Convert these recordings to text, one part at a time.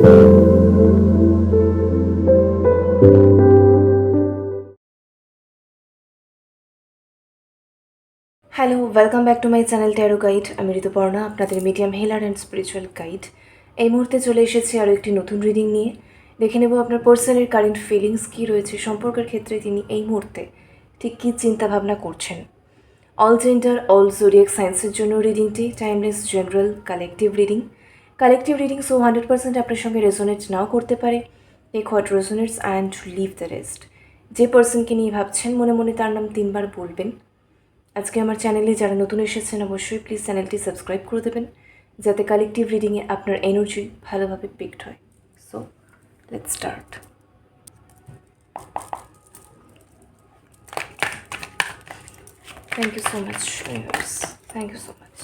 Hello, welcome back to my channel tarot guide. আমি ঋতুপর্ণা, আপনাদের medium healer and spiritual guide. এই মুহূর্তে চলে এসেছি আরও একটি নতুন রিডিং নিয়ে। দেখে নেব আপনার পার্সনের কারেন্ট ফিলিংস কী রয়েছে, সম্পর্কের ক্ষেত্রে তিনি এই মুহূর্তে ঠিক কী চিন্তাভাবনা করছেন। অল জেন্ডার, অল জোডিয়াক সায়েন্সের জন্য রিডিংটি timeless, general, collective reading. So 100% আপনার সঙ্গে রেজোনেট নাও করতে পারে। Take what resonates and leave the rest. যে পার্সনকে নিয়ে ভাবছেন মনে মনে তার নাম 3 বার বলবেন। আজকে আমার চ্যানেলে যারা নতুন এসেছেন অবশ্যই প্লিজ চ্যানেলটি সাবস্ক্রাইব করে দেবেন, যাতে কালেকটিভ রিডিংয়ে আপনার এনার্জি ভালোভাবে পিকড হয়। So let's start. Thank you so much universe, thank you so much.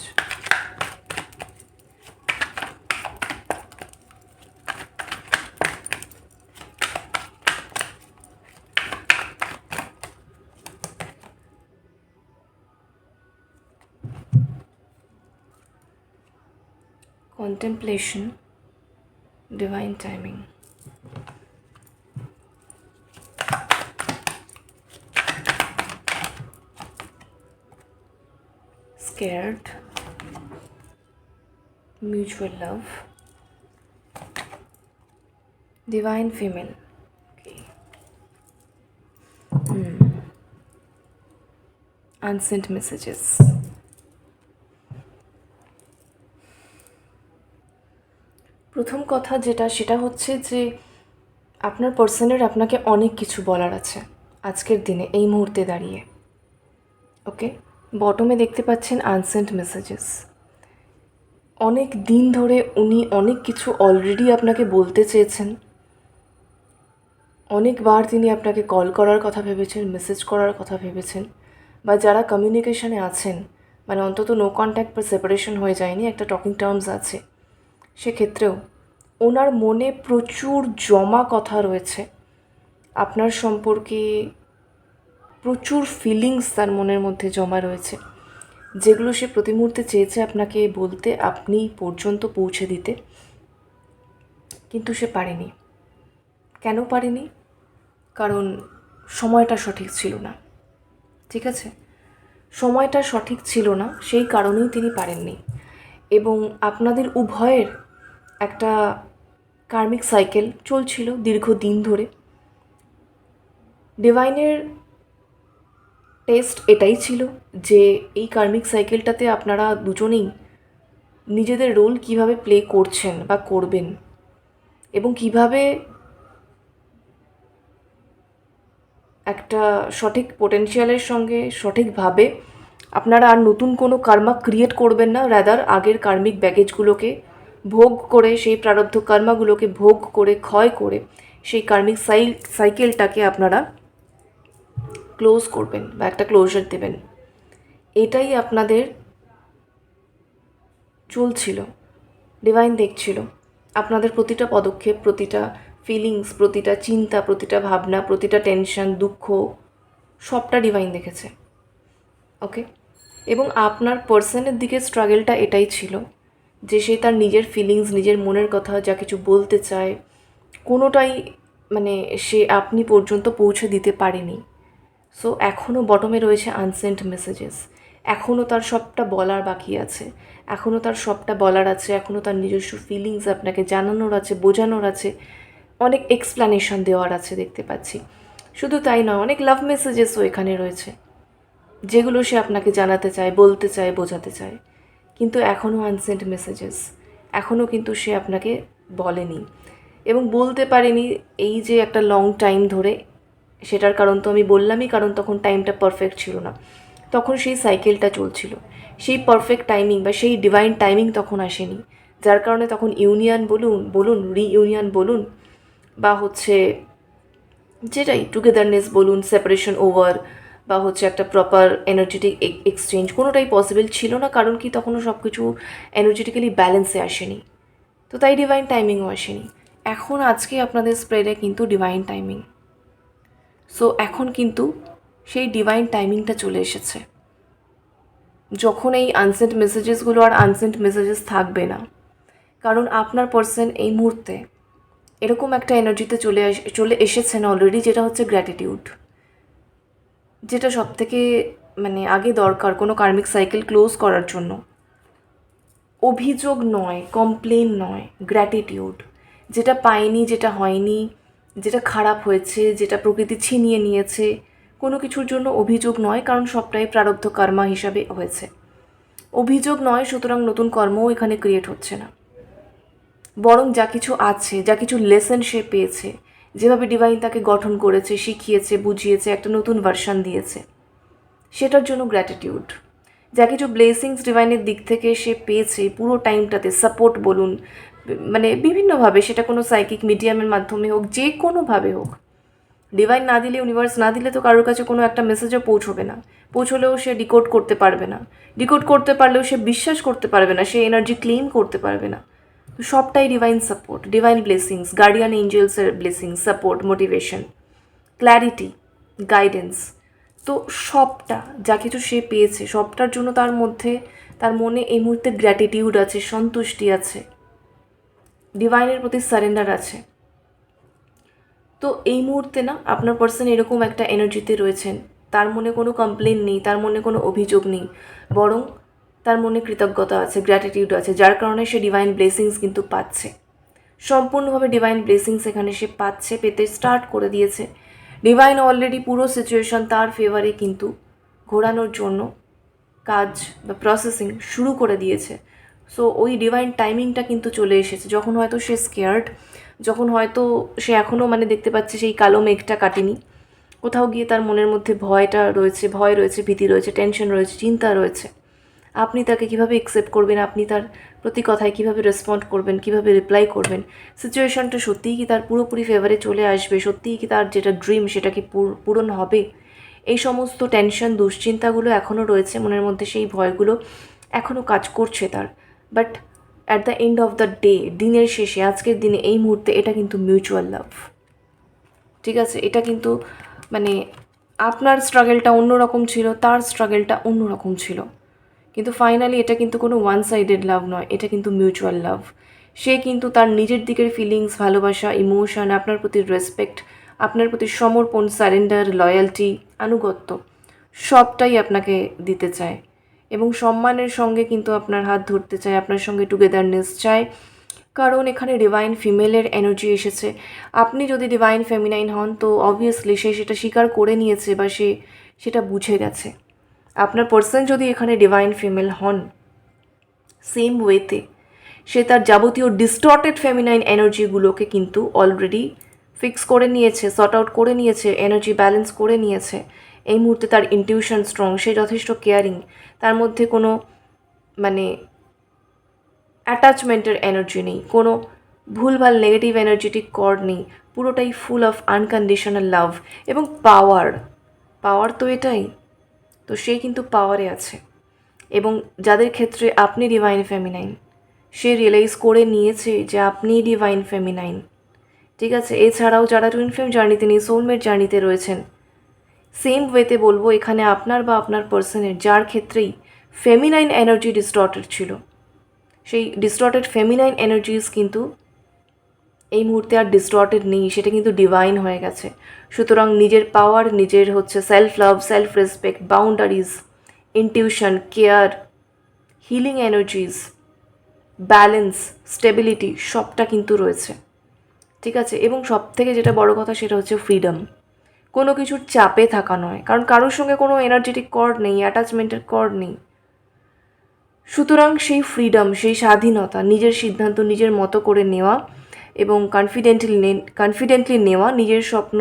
Contemplation, divine timing. Scared, mutual love, divine female. Okay. Unsent messages. প্রথম কথা সেটা হচ্ছে যে আপনার পার্সনের আপনাকে অনেক কিছু বলার আছে আজকের দিনে, এই মুহূর্তে দাঁড়িয়ে। ওকে, বটমে দেখতে পাচ্ছেন আনসেন্ট মেসেজেস। অনেক দিন ধরে উনি অনেক কিছু অলরেডি আপনাকে বলতে চেয়েছেন। অনেকবার তিনি আপনাকে কল করার কথা ভেবেছেন, মেসেজ করার কথা ভেবেছেন, বা যারা কমিউনিকেশনে আছেন, মানে অন্তত নো কন্ট্যাক্ট বা সেপারেশন হয়ে যায়নি, একটা টকিং টার্মস আছে, সেক্ষেত্রেও ওনার মনে প্রচুর জমা কথা রয়েছে আপনার সম্পর্কে। প্রচুর ফিলিংস তার মনের মধ্যে জমা রয়েছে, যেগুলো সে প্রতি মুহূর্তে চেয়েছে আপনাকে বলতে, আপনি পর্যন্ত পৌঁছে দিতে, কিন্তু সে পারেনি। কেন পারেনি? কারণ সময়টা সঠিক ছিল না। ঠিক আছে, সময়টা সঠিক ছিল না, সেই কারণেই তিনি পারেননি। এবং আপনাদের উভয়ের একটা কার্মিক সাইকেল চলছিল দীর্ঘদিন ধরে। ডিভাইনের টেস্ট এটাই ছিল যে এই কার্মিক সাইকেলটাতে আপনারা দুজনেই নিজেদের রোল কিভাবে প্লে করছেন বা করবেন, এবং কিভাবে একটা সঠিক পোটেনশিয়ালের সঙ্গে সঠিকভাবে আপনারা আর নতুন কোনো কর্মা ক্রিয়েট করবেন না, রাদার আগের কার্মিক ব্যাগেজগুলোকে ভোগ করে, সেই প্রারব্ধ কর্মাগুলোকে ভোগ করে, ক্ষয় করে সেই কার্মিক সাইকেলটাকে আপনারা ক্লোজ করবেন বা একটা ক্লোজার দেবেন। এটাই আপনাদের চলছিল। ডিভাইন দেখছিল আপনাদের প্রতিটা পদক্ষেপ, প্রতিটা ফিলিংস, প্রতিটা চিন্তা, প্রতিটা ভাবনা, প্রতিটা টেনশন, দুঃখ, সবটা ডিভাইন দেখেছে। ওকে, এবং আপনার পার্সনের দিকে স্ট্রাগলটা এটাই ছিল যে সে তার নিজের ফিলিংস, নিজের মনের কথা যা কিছু বলতে চায়, কোনোটাই মানে সে আপনি পর্যন্ত পৌঁছে দিতে পারেনি। সো এখনও বটমে রয়েছে আনসেন্ট মেসেজেস। এখনও তার সবটা বলার বাকি আছে, এখনও তার সবটা বলার আছে, এখনও তার নিজস্ব ফিলিংস আপনাকে জানানোর আছে, বোঝানোর আছে, অনেক এক্সপ্লানেশন দেওয়ার আছে দেখতে পাচ্ছি। শুধু তাই নয়, অনেক লাভ মেসেজেসও এখানে রয়েছে, যেগুলো সে আপনাকে জানাতে চায়, বলতে চায়, বোঝাতে চায়, কিন্তু এখনও আনসেন্ট মেসেজেস, এখনও কিন্তু সে আপনাকে বলেনি এবং বলতে পারেনি এই যে একটা লং টাইম ধরে। সেটার কারণ তো আমি বললামই, কারণ তখন টাইমটা পারফেক্ট ছিল না, তখন সেই সাইকেলটা চলছিল, সেই পারফেক্ট টাইমিং বা সেই ডিভাইন টাইমিং তখন আসেনি, যার কারণে তখন ইউনিয়ন বলুন রিইউনিয়ন বলুন, বা হচ্ছে যেটাই টুগেদারনেস বলুন, সেপারেশন ওভার, বা হচ্ছে একটা প্রপার এনার্জেটিক এক্সচেঞ্জ, কোনোটাই পসিবল ছিল না। কারণ কি, তখনও সব কিছু এনার্জেটিক্যালি ব্যালেন্সে আসেনি, তো তাই ডিভাইন টাইমিংও আসেনি। এখন আজকে আপনাদের স্প্রেডে কিন্তু ডিভাইন টাইমিং। সো এখন কিন্তু সেই ডিভাইন টাইমিংটা চলে এসেছে, যখন এই আনসেন্ট মেসেজেসগুলো আর আনসেন্ট মেসেজেস থাকবে না। কারণ আপনার পার্সন এই মুহূর্তে এরকম একটা এনার্জিতে চলে এসেছেন অলরেডি, যেটা হচ্ছে গ্র্যাটিটিউড, যেটা সব থেকে মানে আগে দরকার কোনো কার্মিক সাইকেল ক্লোজ করার জন্য। অভিযোগ নয়, কমপ্লেন নয়, গ্র্যাটিটিউড। যেটা পাইনি, যেটা হয়নি, যেটা খারাপ হয়েছে, যেটা প্রকৃতি ছিনিয়ে নিয়েছে, কোনো কিছুর জন্য অভিযোগ নয়, কারণ সবটাই প্রারব্ধ কর্মা হিসাবে হয়েছে। অভিযোগ নয়, সুতরাং নতুন কর্মও এখানে ক্রিয়েট হচ্ছে না। বরং যা কিছু আছে, যা কিছু লেসন সে পেয়েছে, যেভাবে ডিভাইন তাকে গঠন করেছে, শিখিয়েছে, বুঝিয়েছে, একটা নতুন ভার্সন দিয়েছে, সেটার জন্য গ্র্যাটিটিউড। যা কিছু ব্লেসিংস ডিভাইনের দিক থেকে সে পেয়েছে পুরো টাইমটাতে, সাপোর্ট বলুন, মানে বিভিন্নভাবে, সেটা কোনো সাইকিক মিডিয়ামের মাধ্যমে হোক, যে কোনোভাবে হোক। ডিভাইন না দিলে, ইউনিভার্স না দিলে তো কারোর কাছে কোনো একটা মেসেজও পৌঁছবে না। পৌঁছলেও সে ডিকোড করতে পারবে না। ডিকোড করতে পারলেও সে বিশ্বাস করতে পারবে না, সে এনার্জি ক্লেম করতে পারবে না। তো সবটাই divine support, divine blessings, guardian এঞ্জেলসের blessings, support, motivation, clarity, guidance. তো সবটা যা কিছু সে পেয়েছে, সবটার জন্য তার মনে এই মুহূর্তে গ্র্যাটিটিউড আছে, সন্তুষ্টি আছে, ডিভাইনের প্রতি সারেন্ডার আছে। তো এই মুহূর্তে না আপনার পার্সন এরকম একটা এনার্জিতে রয়েছেন, তার মনে কোনো কমপ্লেন নেই, তার মনে কোনো অভিযোগ নেই, বরং তার মনে কৃতজ্ঞতা আছে, গ্র্যাটিটিউড আছে, যার কারণে সে ডিভাইন ব্লেসিংস কিন্তু পাচ্ছে। সম্পূর্ণভাবে ডিভাইন ব্লেসিংস এখানে সে পাচ্ছে, পেতে স্টার্ট করে দিয়েছে। ডিভাইন অলরেডি পুরো সিচুয়েশন তার ফেভারে কিন্তু ঘোরানোর জন্য কাজ বা প্রসেসিং শুরু করে দিয়েছে। সো ওই ডিভাইন টাইমিংটা কিন্তু চলে এসেছে, যখন হয়তো সে স্কেয়ার্ড, যখন হয়তো সে এখনও মানে দেখতে পাচ্ছে সেই কালো মেঘটা কাটেনি, কোথাও গিয়ে তার মনের মধ্যে ভয় রয়েছে, ভীতি রয়েছে, টেনশন রয়েছে, চিন্তা রয়েছে। আপনি তাকে কীভাবে অ্যাকসেপ্ট করবেন, আপনি তার প্রতি কথায় কীভাবে রেসপন্ড করবেন, কীভাবে রিপ্লাই করবেন, সিচুয়েশনটা সত্যিই কি তার পুরোপুরি ফেভারে চলে আসবে, সত্যিই কি তার যেটা ড্রিম সেটা কি পূরণ হবে, এই সমস্ত টেনশন, দুশ্চিন্তাগুলো এখনও রয়েছে মনের মধ্যে, সেই ভয়গুলো এখনও কাজ করছে তার। But at the end of the day, দিনের শেষে, আজকের দিনে, এই মুহূর্তে এটা কিন্তু মিউচুয়াল লাভ। ঠিক আছে, এটা কিন্তু মানে আপনার স্ট্রাগলটা অন্যরকম ছিল, তার স্ট্রাগলটা অন্যরকম ছিল, কিন্তু ফাইনালি এটা কিন্তু কোনো ওয়ান সাইডেড লাভ নয়, এটা কিন্তু মিউচুয়াল লাভ। সে কিন্তু তার নিজের দিকের ফিলিংস, ভালোবাসা, ইমোশন, আপনার প্রতি রেসপেক্ট, আপনার প্রতি সমর্পণ, সারেন্ডার, লয়্যালটি, আনুগত্য, সবটাই আপনাকে দিতে চায় এবং সম্মানের সঙ্গে কিন্তু আপনার হাত ধরতে চায়, আপনার সঙ্গে টুগেদারনেস চায়, কারণ এখানে ডিভাইন ফিমেলের এনার্জি এসেছে। আপনি যদি ডিভাইন ফেমিনাইন হন তো অবভিয়াসলি সে সেটা স্বীকার করে নিয়েছে বা সে সেটা বুঝে গেছে। আপনার পার্সন যদি এখানে ডিভাইন ফিমেল হন, সেম ওয়েতে সে তার যাবতীয় ডিস্টর্টেড ফেমিনাইন এনার্জিগুলোকে কিন্তু অলরেডি ফিক্স করে নিয়েছে, সর্ট আউট করে নিয়েছে, এনার্জি ব্যালেন্স করে নিয়েছে। এই মুহূর্তে তার ইনটিউশন স্ট্রং, সে যথেষ্ট কেয়ারিং, তার মধ্যে কোনো মানে অ্যাটাচমেন্টের এনার্জি নেই, কোনো ভুলভাল নেগেটিভ এনার্জেটিক কর্ড নেই, পুরোটাই ফুল অফ আনকন্ডিশনাল লাভ এবং পাওয়ার তো এটাই। তো সে কিন্তু পাওয়ারে আছে এবং যাদের ক্ষেত্রে আপনি ডিভাইন ফেমিনাইন, সে রিয়েলাইজ করে নিয়েছে যে আপনি ডিভাইন ফেমিনাইন। ঠিক আছে, এছাড়াও যারা টুইন ফ্লেম জার্নিতে নেই, সোলমেট জার্নিতে রয়েছেন, সেম ওয়েতে বলবো এখানে আপনার বা আপনার পার্সনের যার ক্ষেত্রেই ফেমিনাইন এনার্জি ডিস্টর্টেড ছিল, সেই ডিস্টর্টেড ফেমিনাইন এনার্জিস কিন্তু এই মুহূর্তে আর ডিস্টর্টেড নেই, সেটা কিন্তু ডিভাইন হয়ে গেছে। সুতরাং নিজের পাওয়ার, নিজের হচ্ছে self love, self respect, boundaries, intuition, care, healing এনার্জিজ, balance, stability, সবটা কিন্তু রয়েছে। ঠিক আছে, এবং সব থেকে যেটা বড় কথা সেটা হচ্ছে ফ্রিডম। কোনো কিছুর চাপে থাকা নয়, কারণ কারোর সঙ্গে কোনো এনার্জেটিক কর্ড নেই, অ্যাটাচমেন্টের কর্ড নেই। সুতরাং সেই ফ্রিডম, সেই স্বাধীনতা, নিজের সিদ্ধান্ত নিজের মতো করে নেওয়া এবং কনফিডেন্টলি নেওয়া, নিজের স্বপ্ন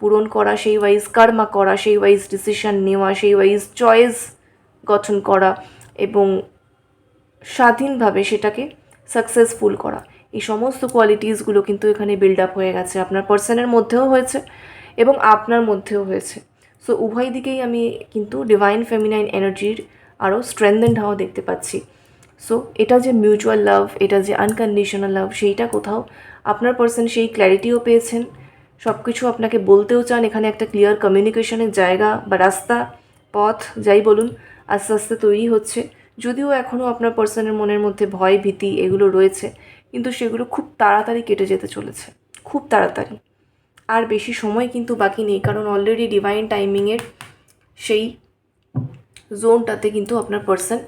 পূরণ করা, সেই ওয়াইজ কর্মা করা, সেই ওয়াইজ ডিসিশন নেওয়া, সেই ওয়াইজ চয়েস গঠন করা এবং স্বাধীনভাবে সেটাকে সাকসেসফুল করা, এই সমস্ত কোয়ালিটিসগুলো কিন্তু এখানে বিল্ড আপ হয়ে গেছে, আপনার পার্সনের মধ্যেও হয়েছে এবং আপনার মধ্যেও হয়েছে। সো উভয় দিকেই আমি কিন্তু ডিভাইন ফেমিনাইন এনার্জির আরও স্ট্রেংথেন্ড হওয়া দেখতে পাচ্ছি। সো এটা যে মিউচুয়াল লাভ, এটা যে আনকন্ডিশনাল লাভ, সেইটা কোথাও আপনার পার্সন সেই ক্ল্যারিটিও পেয়েছেন, সব কিছু আপনাকে বলতেও চান। এখানে একটা ক্লিয়ার কমিউনিকেশনের জায়গা বা রাস্তা, পথ যাই বলুন, আস্তে আস্তে তৈরি হচ্ছে। যদিও এখনও আপনার পার্সনের মনের মধ্যে ভয়, ভীতি এগুলো রয়েছে, কিন্তু সেগুলো খুব তাড়াতাড়ি কেটে যেতে চলেছে, খুব তাড়াতাড়ি। আর বেশি সময় কিন্তু বাকি নেই, কারণ অলরেডি ডিভাইন টাইমিংয়ের সেই জোনটাতে কিন্তু আপনার পার্সন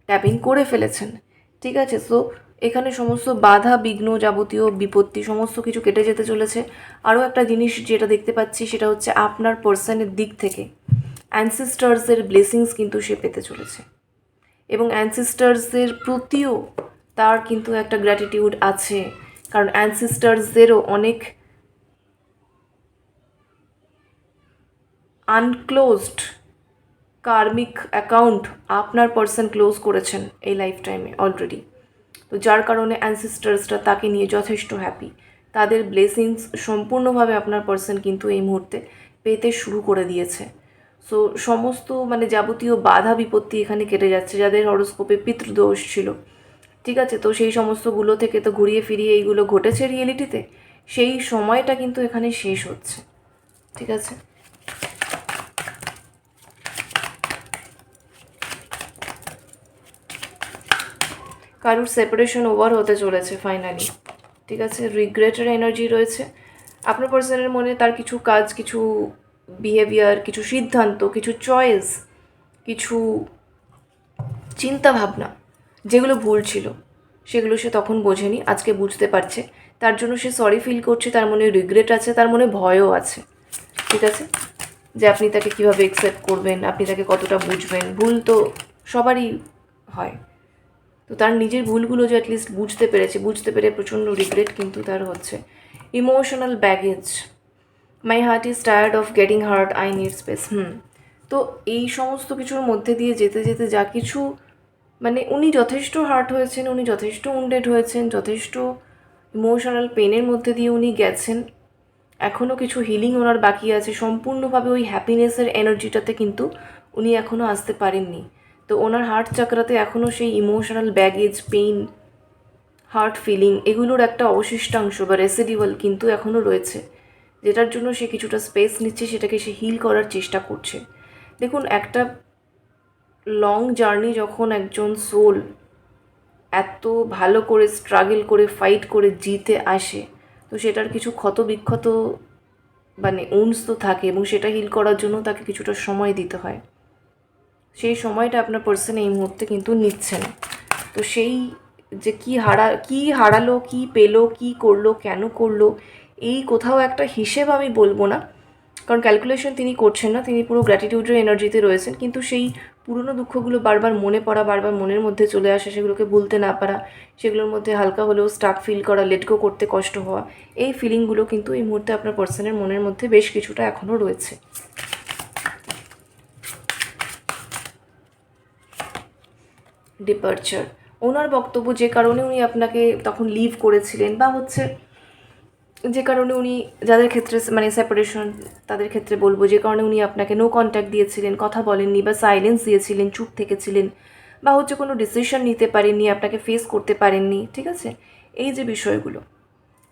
ট্যাপিং করে ফেলেছেন। ঠিক আছে, সো এখানে সমস্ত বাধা বিঘ্ন যাবতীয় বিপত্তি সমস্ত কিছু কেটে যেতে চলেছে। আরও একটা জিনিস যেটা দেখতে পাচ্ছি সেটা হচ্ছে আপনার পার্সনের দিক থেকে অ্যানসিস্টার্সের ব্লেসিংস কিন্তু সে পেতে চলেছে, এবং অ্যানসিস্টার্সের প্রতিও তার কিন্তু একটা গ্র্যাটিটিউড আছে, কারণ অ্যানসিস্টার্সদেরও অনেক আনক্লোজড কার্মিক অ্যাকাউন্ট আপনার পার্সন ক্লোজ করেছেন এই লাইফ টাইমে অলরেডি। তো যার কারণে অ্যানসিস্টার্সরা তাকে নিয়ে যথেষ্ট হ্যাপি, তাদের ব্লেসিংস সম্পূর্ণভাবে আপনার পার্সন কিন্তু এই মুহূর্তে পেতে শুরু করে দিয়েছে। সো সমস্ত মানে যাবতীয় বাধা বিপত্তি এখানে কেটে যাচ্ছে, যাদের হরোস্কোপে পিতৃদোষ ছিল, ঠিক আছে, তো সেই সমস্তগুলো থেকে তো ঘুরিয়ে ফিরিয়ে এইগুলো ঘটেছে রিয়েলিটিতে, সেই সময়টা কিন্তু এখানে শেষ হচ্ছে। ঠিক আছে, কারুর সেপারেশন ওভার হতে চলেছে ফাইনালি। ঠিক আছে, রিগ্রেটের এনার্জি রয়েছে আপনার পার্সনের মনে, তার কিছু কাজ, কিছু বিহেভিয়ার, কিছু সিদ্ধান্ত, কিছু চয়েস, কিছু চিন্তা ভাবনা যেগুলো ভুল ছিল সেগুলো সে তখন বোঝেনি, আজকে বুঝতে পারছে, তার জন্য সে সরি ফিল করছে, তার মনে রিগ্রেট আছে, তার মনে ভয়ও আছে। ঠিক আছে, যে আপনি তাকে কীভাবে অ্যাকসেপ্ট করবেন, আপনি তাকে কতটা বুঝবেন, ভুল তো সবারই হয়, তো তার নিজের ভুলগুলো যে অ্যাটলিস্ট বুঝতে পেরে প্রচণ্ড রিগ্রেট কিন্তু তার হচ্ছে। Emotional baggage, my heart is tired of getting heart, I need space. তো এই সমস্ত কিছুর মধ্যে দিয়ে যেতে যেতে যা কিছু মানে উনি যথেষ্ট হার্ট হয়েছেন, উনি যথেষ্ট উন্ডেড হয়েছেন, যথেষ্ট ইমোশনাল পেনের মধ্যে দিয়ে উনি গেছেন, এখনও কিছু হিলিং ওনার বাকি আছে, সম্পূর্ণভাবে ওই হ্যাপিনেসের এনার্জিটাতে কিন্তু উনি এখনও আসতে পারেননি। তো ওনার হার্ট চাকরাতে এখনও সেই emotional baggage, pain, heart feeling এগুলোর একটা অবশিষ্টাংশ বা রেসিডিউয়াল কিন্তু এখনও রয়েছে, যেটার জন্য সে কিছুটা স্পেস নিচ্ছে, সেটাকে সে হিল করার চেষ্টা করছে। দেখুন, একটা লং জার্নি যখন একজন সোল এত ভালো করে স্ট্রাগল করে ফাইট করে জিতে আসে, তো সেটার কিছু ক্ষত বিক্ষত মানে উন্স তো থাকে, এবং সেটা হিল করার জন্য তাকে কিছুটা সময় দিতে হয়। সেই সময়টা আপনার পার্সন এই মুহূর্তে কিন্তু নিচ্ছেন। তো সেই যে কি হারালো, কি পেলো, কি করলো, কেন করলো, এই কোথাও একটা হিসেব আমি বলবো না, কারণ ক্যালকুলেশন তিনি করছেন না, তিনি পুরো গ্র্যাটিটিউডের এনার্জিতে রয়েছেন, কিন্তু সেই পুরনো দুঃখগুলো বারবার মনে পড়া, বারবার মনের মধ্যে চলে আসা, সেগুলোকে ভুলতে না পারা, সেগুলোর মধ্যে হালকা হলেও স্টাক ফিল করা, লেটগো করতে কষ্ট হওয়া, এই ফিলিংগুলো কিন্তু এই মুহূর্তে আপনার পার্সনের মনের মধ্যে বেশ কিছুটা এখনও রয়েছে। ডিপারচার, ওনার বক্তব্য যে কারণে উনি আপনাকে তখন লিভ করেছিলেন, বা হচ্ছে যে কারণে উনি, যাদের ক্ষেত্রে মানে সেপারেশন তাদের ক্ষেত্রে বলবো, যে কারণে উনি আপনাকে নো কন্ট্যাক্ট দিয়েছিলেন, কথা বলেননি বা সাইলেন্স দিয়েছিলেন, চুপ থেকেছিলেন, বা হচ্ছে কোনো ডিসিশন নিতে পারেননি, আপনাকে ফেস করতে পারেননি। ঠিক আছে, এই যে বিষয়গুলো,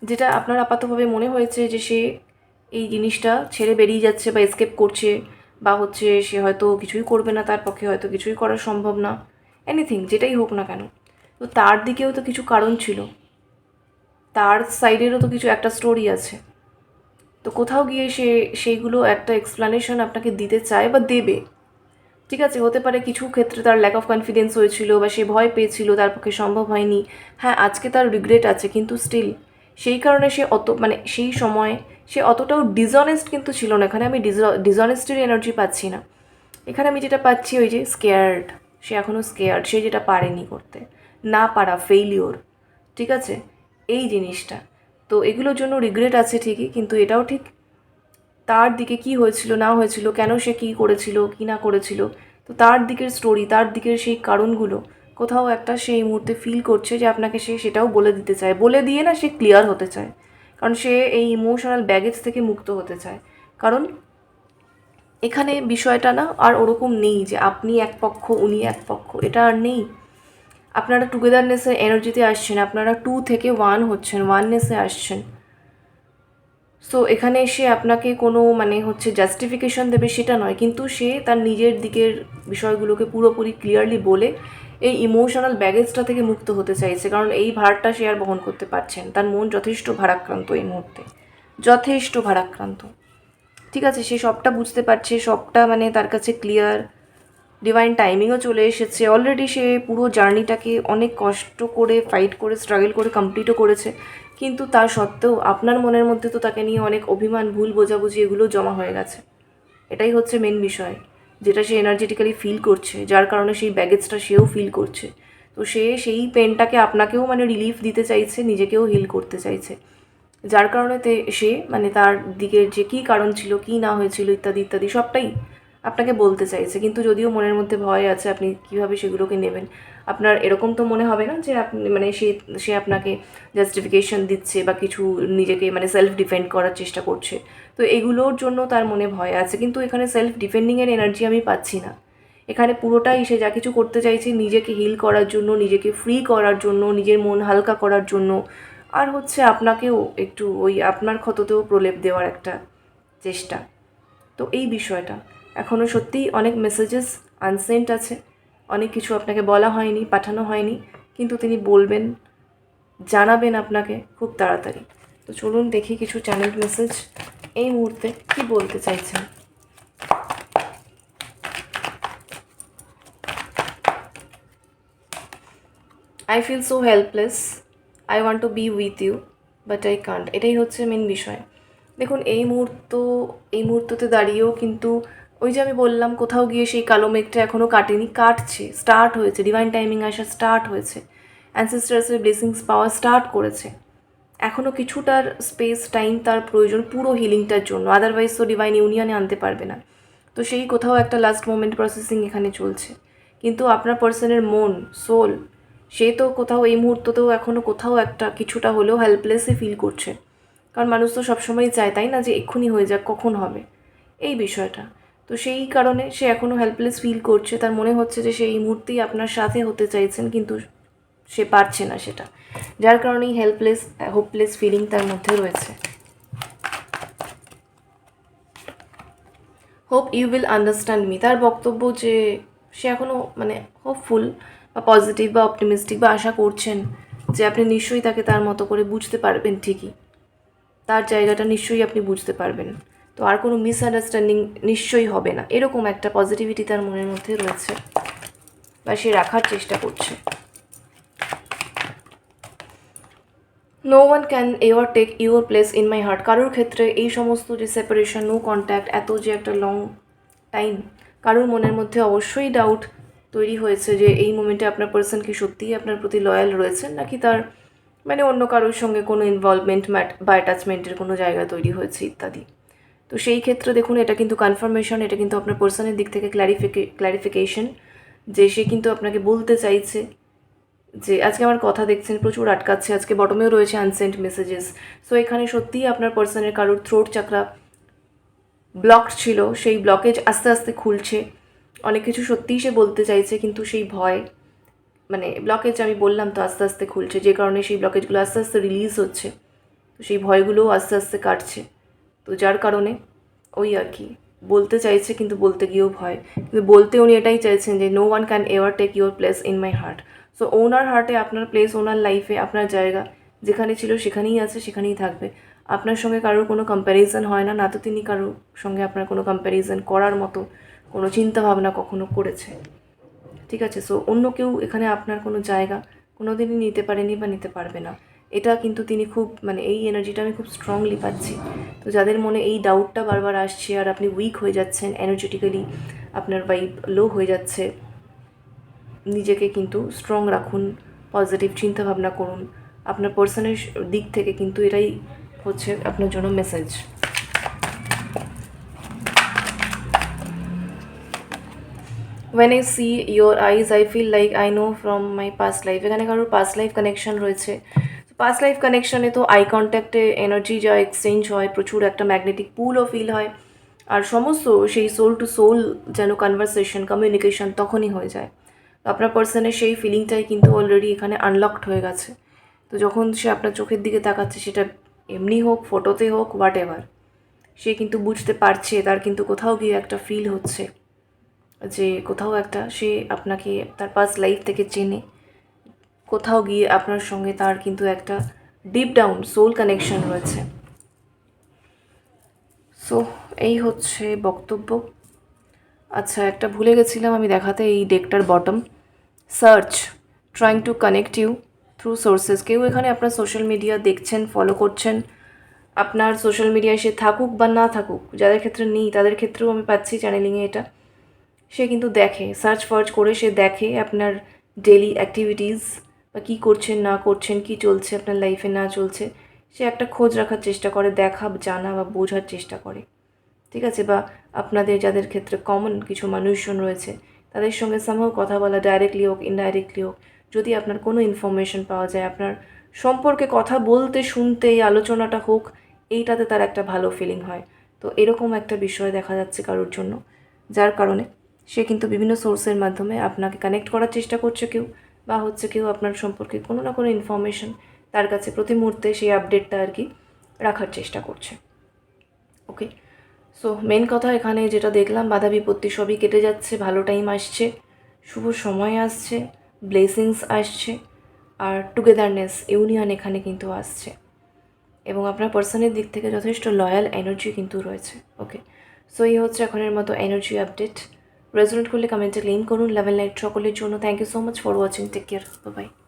যেটা আপনার আপাতভাবে মনে হয়েছে যে সে এই জিনিসটা ছেড়ে বেরিয়ে যাচ্ছে বা এসকেপ করছে, বা হচ্ছে সে হয়তো কিছুই করবে না, তার পক্ষে হয়তো কিছুই করা সম্ভব না, এনিথিং যেটাই হোক না কেন, তো তার দিকেও তো কিছু কারণ ছিল, তার সাইডেরও তো কিছু একটা স্টোরি আছে। তো কোথাও গিয়ে সে সেইগুলো একটা এক্সপ্লানেশন আপনাকে দিতে চায় বা দেবে। ঠিক আছে, হতে পারে কিছু ক্ষেত্রে তার ল্যাক অফ কনফিডেন্স হয়েছিল, বা সে ভয় পেয়েছিল, তার পক্ষে সম্ভব হয়নি। হ্যাঁ, আজকে তার রিগ্রেট আছে, কিন্তু স্টিল সেই কারণে সে মানে সেই সময় সে অতটাও ডিসঅনেস্ট কিন্তু ছিল না। এখানে আমি ডিসঅনেস্টের এনার্জি পাচ্ছি না, এখানে আমি যেটা পাচ্ছি ওই যে স্কেয়ার্ড, সে এখনও স্কেয়ার্ড, সে যেটা পারেনি করতে, না পারা, ফেইলিওর। ঠিক আছে, এই জিনিসটা, তো এগুলোর জন্য রিগ্রেট আছে ঠিকই, কিন্তু এটাও ঠিক তার দিকে কি হয়েছিল না হয়েছিল, কেন সে কী করেছিল কী না করেছিল, তো তার দিকের স্টোরি, তার দিকের সেই কারণগুলো কোথাও একটা সেই মুহূর্তে ফিল করছে যে আপনাকে সে সেটাও বলে দিতে চায়, বলে দিয়ে না সে ক্লিয়ার হতে চায়, কারণ সে এই ইমোশনাল ব্যাগেজ থেকে মুক্ত হতে চায়। কারণ এখানে বিষয়টা না আর ওরকম নেই যে আপনি এক পক্ষ উনি এক পক্ষ, এটা আর নেই। আপনারা টুগেদারনেসের এনার্জিতে আসছেন, আপনারা 2 থেকে 1 হচ্ছেন, ওয়াননেসে আসছেন। সো এখানে সে আপনাকে কোনো মানে হচ্ছে জাস্টিফিকেশন দেবে সেটা নয়, কিন্তু সে তার নিজের দিকের বিষয়গুলোকে পুরোপুরি ক্লিয়ারলি বলে এই ইমোশনাল ব্যাগেজটা থেকে মুক্ত হতে চাইছে, কারণ এই ভারটা সে আর বহন করতে পারছেন। তার মন যথেষ্ট ভারাক্রান্ত এই মুহূর্তে, যথেষ্ট ভারাক্রান্ত। ঠিক আছে, সে সবটা বুঝতে পারছে, সবটা মানে তার কাছে ক্লিয়ার। ডিভাইন টাইমিংও চলে এসেছে অলরেডি। সে পুরো জার্নিটাকে অনেক কষ্ট করে, ফাইট করে, স্ট্রাগল করে কমপ্লিটও করেছে, কিন্তু তা সত্ত্বেও আপনার মনের মধ্যে তো তাকে নিয়ে অনেক অভিমান, ভুল বোঝাবুঝি এগুলো জমা হয়ে গেছে। এটাই হচ্ছে মেন বিষয়, যেটা সে এনার্জেটিক্যালি ফিল করছে, যার কারণে সেই ব্যাগেজটা সেও ফিল করছে। তো সে সেই পেনটাকে আপনাকেও মানে রিলিফ দিতে চাইছে, নিজেকেও হিল করতে চাইছে, যার কারণে সে মানে তার দিকের যে কী কারণ ছিল, কী না হয়েছিল ইত্যাদি ইত্যাদি সবটাই আপনাকে বলতে চাইছে। কিন্তু যদিও মনের মধ্যে ভয় আছে, আপনি কীভাবে সেগুলোকে নেবেন। আপনার এরকম তো মনে হবে না যে আপনি মানে সে আপনাকে জাস্টিফিকেশন দিচ্ছে বা কিছু নিজেকে মানে সেলফ ডিফেন্ড করার চেষ্টা করছে। তো এগুলোর জন্য তার মনে ভয় আছে, কিন্তু এখানে সেলফ ডিফেন্ডিংয়ের এনার্জি আমি পাচ্ছি না। এখানে পুরোটাই সে যা কিছু করতে চাইছে নিজেকে হিল করার জন্য, নিজেকে ফ্রি করার জন্য, নিজের মন হালকা করার জন্য, আর হচ্ছে আপনাকেও একটু ওই আপনার ক্ষততেও প্রলেপ দেওয়ার একটা চেষ্টা। তো এই বিষয়টা এখনও সত্যিই অনেক মেসেজেস আনসেন্ট আছে, অনেক কিছু আপনাকে বলা হয়নি, পাঠানো হয়নি, কিন্তু তিনি বলবেন, জানাবেন আপনাকে খুব তাড়াতাড়ি। তো চলুন দেখি কিছু চ্যানেল মেসেজ এই মুহূর্তে কি বলতে চাইছেন। I feel so helpless, I want to be with you but I can't. এটাই হচ্ছে মেন বিষয়। দেখুন এই মুহূর্ততে দাঁড়িয়েও কিন্তু ওই যে আমি বললাম, কোথাও গিয়ে সেই কালো মেঘটা এখনও কাটেনি, কাটছে, স্টার্ট হয়েছে, ডিভাইন টাইমিং আসা স্টার্ট হয়েছে, অ্যানসেস্টার্সের ব্লেসিংস পাওয়া স্টার্ট করেছে। এখনও কিছুটার স্পেস টাইম তার প্রয়োজন পুরো হিলিংটার জন্য, আদারওয়াইজ তো ডিভাইন ইউনিয়নে আনতে পারবে না। তো সেই কোথাও একটা লাস্ট মোমেন্ট প্রসেসিং এখানে চলছে, কিন্তু আপনার পার্সনের মন, সোল, সে তো কোথাও এই মুহূর্ততেও এখনও কোথাও একটা কিছুটা হলেও হেল্পলেসই ফিল করছে। কারণ মানুষ তো সবসময়ই চায়, তাই না, যে এক্ষুনি হয়ে যাক, কখন হবে এই বিষয়টা। তো সেই কারণে সে এখনও হেল্পলেস ফিল করছে। তার মনে হচ্ছে যে সে এই মুহূর্তেই আপনার সাথে হতে চাইছেন, কিন্তু সে পারছে না সেটা, যার কারণেই হেল্পলেস, হোপলেস ফিলিং তার মধ্যে রয়েছে। Hope you will understand me, তার বক্তব্য যে সে এখনও মানে হোপফুল বা পজিটিভ বা অপটিমিস্টিক বা আশা করছেন যে আপনি নিশ্চয়ই তাকে তার মতো করে বুঝতে পারবেন, ঠিকই তার জায়গাটা নিশ্চয়ই আপনি বুঝতে পারবেন। তো আর কোনো মিসআন্ডারস্ট্যান্ডিং নিশ্চয়ই হবে না, এরকম একটা পজিটিভিটি তার মনের মধ্যে রয়েছে বা সে রাখার চেষ্টা করছে। No one can ever take your place in my heart. কারোর ক্ষেত্রে এই সমস্ত যে সেপারেশন, নো কন্ট্যাক্ট, এত যে একটা লং টাইম, কারোর মনের মধ্যে অবশ্যই ডাউট তৈরি হয়েছে যে এই মোমেন্টে আপনার পার্সন কি সত্যিই আপনার প্রতি লয়াল রয়েছেন, নাকি তার মানে অন্য কারোর সঙ্গে কোনো ইনভলভমেন্ট বা অ্যাটাচমেন্টের কোনো জায়গা তৈরি হয়েছে ইত্যাদি। তো সেই ক্ষেত্রে দেখুন, এটা কিন্তু কনফার্মেশন, এটা কিন্তু আপনার পার্সনের দিক থেকে ক্ল্যারিফিকেশন, যে সে কিন্তু আপনাকে বলতে চাইছে যে আজকে আমার কথা দেখছেন প্রচুর আটকাচ্ছে, আজকে বটমেও রয়েছে আনসেন্ট মেসেজেস। সো এখানে সত্যিই আপনার পার্সনের কারোর থ্রোট চাকরা ব্লক ছিল, সেই ব্লকেজ আস্তে আস্তে খুলছে। অনেক কিছু সত্যিই সে বলতে চাইছে, কিন্তু সেই ভয় মানে ব্লকেজ আমি বললাম তো আস্তে আস্তে খুলছে, যে কারণে সেই ব্লকেজগুলো আস্তে আস্তে রিলিজ হচ্ছে। তো সেই ভয়গুলোও আস্তে আস্তে কাটছে। তো যার কারণে ওই আর কি বলতে চাইছে, কিন্তু বলতে গিয়েও ভয়। কিন্তু বলতে উনি এটাই চাইছেন যে no one can ever take your place in my heart. So ওনার হার্টে আপনার প্লেস, ওনার লাইফে আপনার জায়গা যেখানে ছিল সেখানেই আছে, সেখানেই থাকবে। আপনার সঙ্গে কারোর কোনো কম্প্যারিজন হয় না, না তো তিনি কারোর সঙ্গে আপনার কোনো কম্প্যারিজন করার মতো কোনো চিন্তাভাবনা কখনো করেছে। ঠিক আছে, সো অন্য কেউ এখানে আপনার কোনো জায়গা কোনো দিনই নিতে পারেনি বা নিতে পারবে না। এটা কিন্তু তিনি খুব মানে এই এনার্জিটা আমি খুব স্ট্রংলি পাচ্ছি। তো যাদের মনে এই ডাউটটা বারবার আসছে আর আপনি উইক হয়ে যাচ্ছেন এনার্জেটিক্যালি, আপনার ভাইব লো হয়ে যাচ্ছে, নিজেকে কিন্তু স্ট্রং রাখুন, পজিটিভ চিন্তাভাবনা করুন। আপনার পার্সনের দিক থেকে কিন্তু এটাই হচ্ছে আপনার জন্য message. When I see your eyes, I feel like I know from my past life. এখানে কারোর পাস্ট লাইফ কানেকশন রয়েছে। পাস্ট লাইফ কানেকশনে তো আই কন্ট্যাক্টে এনার্জি যা এক্সচেঞ্জ হয়, প্রচুর একটা ম্যাগনেটিক পুলও ফিল হয়, আর সমস্ত সেই সোল টু সোল যেন কনভারসেশন, কমিউনিকেশন তখনই হয়ে যায়। তো আপনার পার্সনের সেই ফিলিংটাই কিন্তু অলরেডি এখানে আনলকড হয়ে গেছে। তো যখন সে আপনার চোখের দিকে তাকাচ্ছে, সেটা এমনি হোক, ফটোতে হোক, হোয়াট এভার, সে কিন্তু বুঝতে পারছে, তার কিন্তু কোথাও গিয়ে একটা ফিল হচ্ছে যে কোথাও একটা সে আপনাকে তার পাস্ট লাইফ থেকে চেনে, কোথাও গিয়ে আপনার সঙ্গে তার কিন্তু একটা ডিপ ডাউন সোল কানেকশন রয়েছে। সো এই হচ্ছে বক্তব্য। আচ্ছা, একটা ভুলে গেছিলাম আমি দেখাতে, এই ডেকটার bottom search trying to connect you through sources. কেউ এখানে আপনার সোশ্যাল মিডিয়া দেখছেন, ফলো করছেন, আপনার সোশ্যাল মিডিয়ায় সে থাকুক বা না থাকুক, যাদের ক্ষেত্রে নেই তাদের ক্ষেত্রেও আমি পাচ্ছি চ্যানেলিংয়ে এটা। সে কিন্তু দেখে, সার্চ ফার্চ করে সে দেখে আপনার ডেলি অ্যাক্টিভিটিস বা কী করছেন না করছেন, কী চলছে আপনার লাইফে না চলছে, সে একটা খোঁজ রাখার চেষ্টা করে, দেখা জানা বা বোঝার চেষ্টা করে, ঠিক আছে? বা আপনাদের যাদের ক্ষেত্রে কমন কিছু মানুষজন রয়েছে তাদের সঙ্গে সামহাও কথা বলা, ডাইরেক্টলি হোক ইনডাইরেক্টলি হোক, যদি আপনার কোনো ইনফরমেশন পাওয়া যায়, আপনার সম্পর্কে কথা বলতে শুনতে এই আলোচনাটা হোক, এইটাতে তার একটা ভালো ফিলিং হয়। তো এরকম একটা বিষয় দেখা যাচ্ছে কারোর জন্য, যার কারণে সে কিন্তু বিভিন্ন সোর্সের মাধ্যমে আপনাকে কানেক্ট করার চেষ্টা করছে কেউ, বা হচ্ছে কেউ আপনার সম্পর্কে কোনো না কোনো ইনফরমেশন তার কাছে প্রতি মুহূর্তে সেই আপডেটটা আর কি রাখার চেষ্টা করছে। ওকে, সো মেন কথা এখানে যেটা দেখলাম, বাধা বিপত্তি সবই কেটে যাচ্ছে, ভালো টাইম আসছে, শুভ সময় আসছে, ব্লেসিংস আসছে, আর টুগেদারনেস, ইউনিয়ন এখানে কিন্তু আসছে, এবং আপনার পার্সনের দিক থেকে যথেষ্ট লয়াল এনার্জি কিন্তু রয়েছে। ওকে, সো এই হচ্ছে এখনের মতো এনার্জি আপডেট। রেজোনেট করলে কমেন্টে ক্লেম করুন। লাভ এন্ড লাইট সকলের জন্য। Thank you so much for watching. Take care, bye by.